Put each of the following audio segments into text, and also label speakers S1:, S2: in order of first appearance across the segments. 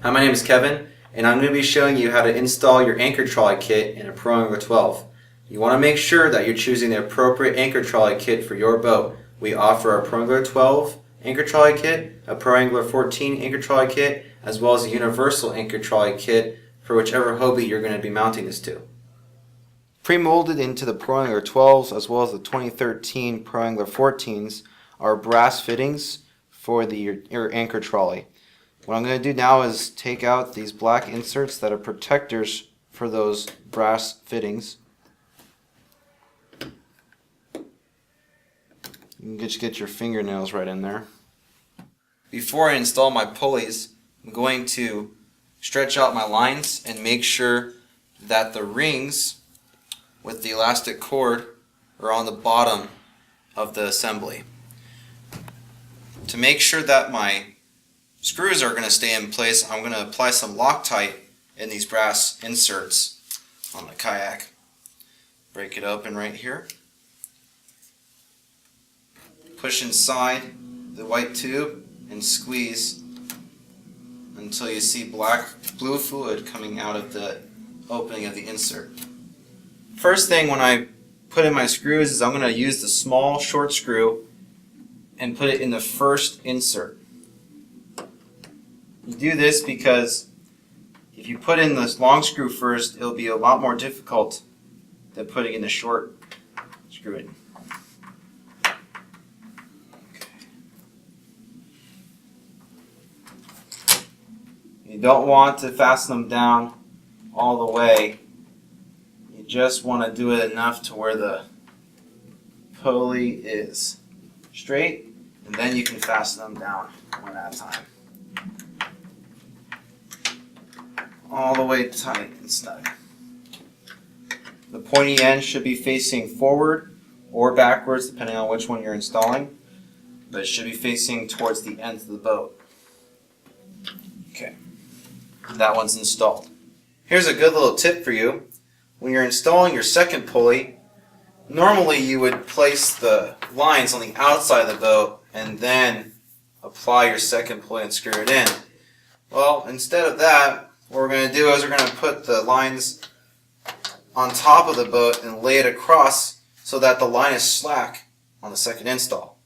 S1: Hi, my name is Kevin, and I'm going to be showing you how to install your anchor trolley kit in a Pro Angler 12. You want to make sure that you're choosing the appropriate anchor trolley kit for your boat. We offer a Pro Angler 12 anchor trolley kit, a Pro Angler 14 anchor trolley kit, as well as a universal anchor trolley kit for whichever Hobie you're going to be mounting this to. Pre-molded into the Pro Angler 12s as well as the 2013 Pro Angler 14s are brass fittings for your anchor trolley. What I'm going to do now is take out these black inserts that are protectors for those brass fittings. You can just get your fingernails right in there. Before I install my pulleys, I'm going to stretch out my lines and make sure that the rings with the elastic cord are on the bottom of the assembly. To make sure that my screws are going to stay in place, I'm going to apply some Loctite in these brass inserts on the kayak. Break it open right here. Push inside the white tube and squeeze until you see blue fluid coming out of the opening of the insert. First thing when I put in my screws is I'm going to use the small short screw and put it in the first insert. You do this because if you put in this long screw first, it'll be a lot more difficult than putting in the short screw in. You don't want to fasten them down all the way. You just want to do it enough to where the pulley is straight, and then you can fasten them down one at a time. All the way tight and snug. The pointy end should be facing forward or backwards depending on which one you're installing, but it should be facing towards the end of the boat. Okay, that one's installed. Here's a good little tip for you. When you're installing your second pulley, normally you would place the lines on the outside of the boat and then apply your second pulley and screw it in. Well, instead of that, what we're going to do is we're going to put the lines on top of the boat and lay it across so that the line is slack on the second install.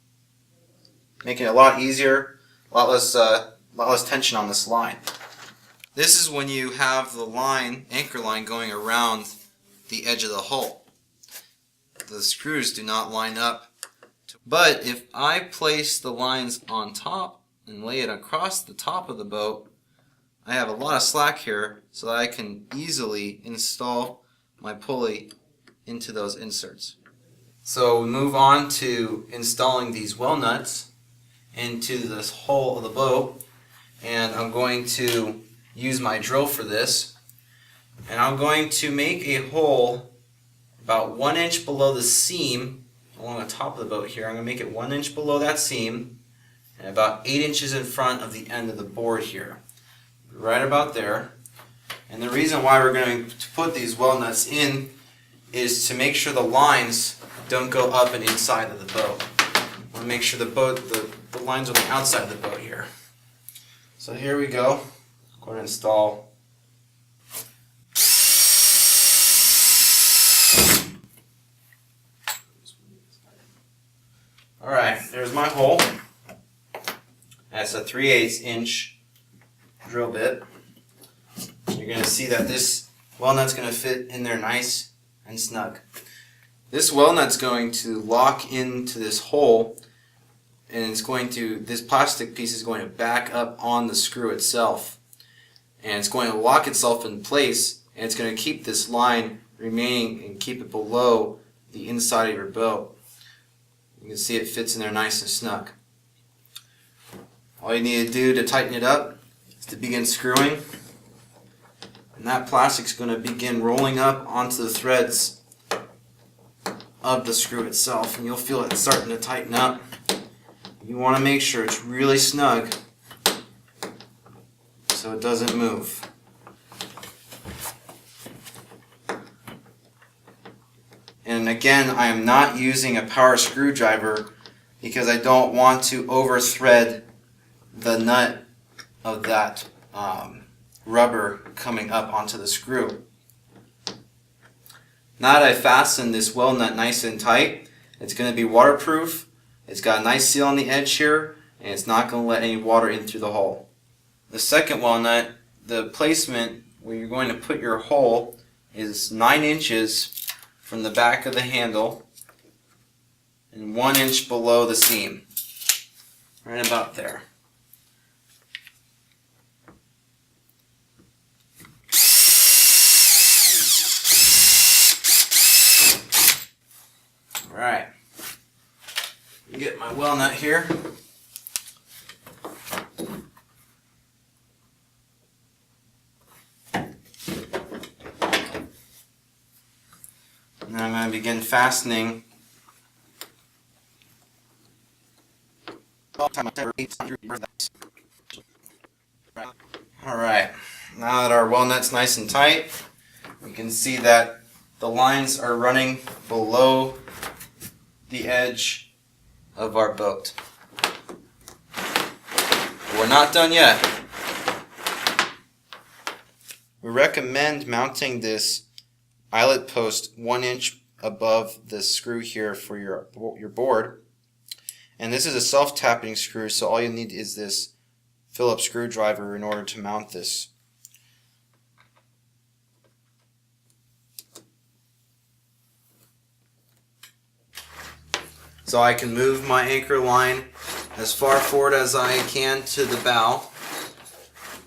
S1: Making it a lot easier, a lot less tension on this line. This is when you have the anchor line going around the edge of the hull. The screws do not line up. But if I place the lines on top and lay it across the top of the boat, I have a lot of slack here so that I can easily install my pulley into those inserts. So we move on to installing these well nuts into this hull of the boat, and I'm going to use my drill for this, and I'm going to make a hole about 1 inch below the seam along the top of the boat here. I'm going to make it 1 inch below that seam and about 8 inches in front of the end of the board here. Right about there. And the reason why we're going to put these well nuts in is to make sure the lines don't go up and inside of the boat. We want to make sure the lines are on the outside of the boat here. So here we go. I'm going to install. Alright, there's my hole. That's a 3/8 inch drill bit. You're going to see that this well nut's going to fit in there nice and snug. This well nut's going to lock into this hole, and this plastic piece is going to back up on the screw itself, and it's going to lock itself in place, and it's going to keep this line remaining and keep it below the inside of your boat. You can see it fits in there nice and snug. All you need to do to tighten it up is to begin screwing, and that plastic's going to begin rolling up onto the threads of the screw itself, and you'll feel it starting to tighten up. You want to make sure it's really snug so it doesn't move. And again, I am not using a power screwdriver because I don't want to over thread the nut of that rubber coming up onto the screw. Now that I fastened this well nut nice and tight, it's going to be waterproof. It's got a nice seal on the edge here, and it's not going to let any water in through the hole. The second well nut, the placement where you're going to put your hole is 9 inches from the back of the handle and 1 inch below the seam. Right about there. Alright. Get my well nut here. Now I'm going to begin fastening. Alright, now that our well nut's nice and tight, we can see that the lines are running below the edge of our boat. But we're not done yet. We recommend mounting this eyelet post 1 inch above the screw here for your board. And this is a self-tapping screw, so all you need is this Phillips screwdriver in order to mount this. So I can move my anchor line as far forward as I can to the bow,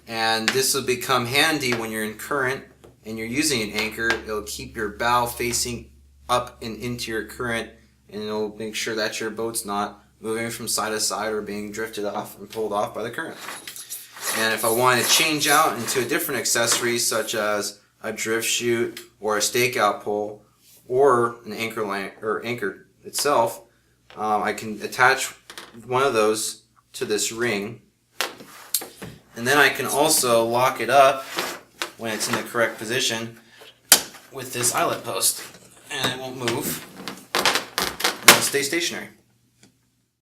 S1: and this will become handy when you're in current and you're using an anchor. It'll keep your bow facing up and into your current, and it'll make sure that your boat's not moving from side to side or being drifted off and pulled off by the current. And if I want to change out into a different accessory such as a drift chute or a stakeout pole or an anchor line or anchor itself, I can attach one of those to this ring, and then I can also lock it up when it's in the correct position with this eyelet post, and it won't move and it'll stay stationary.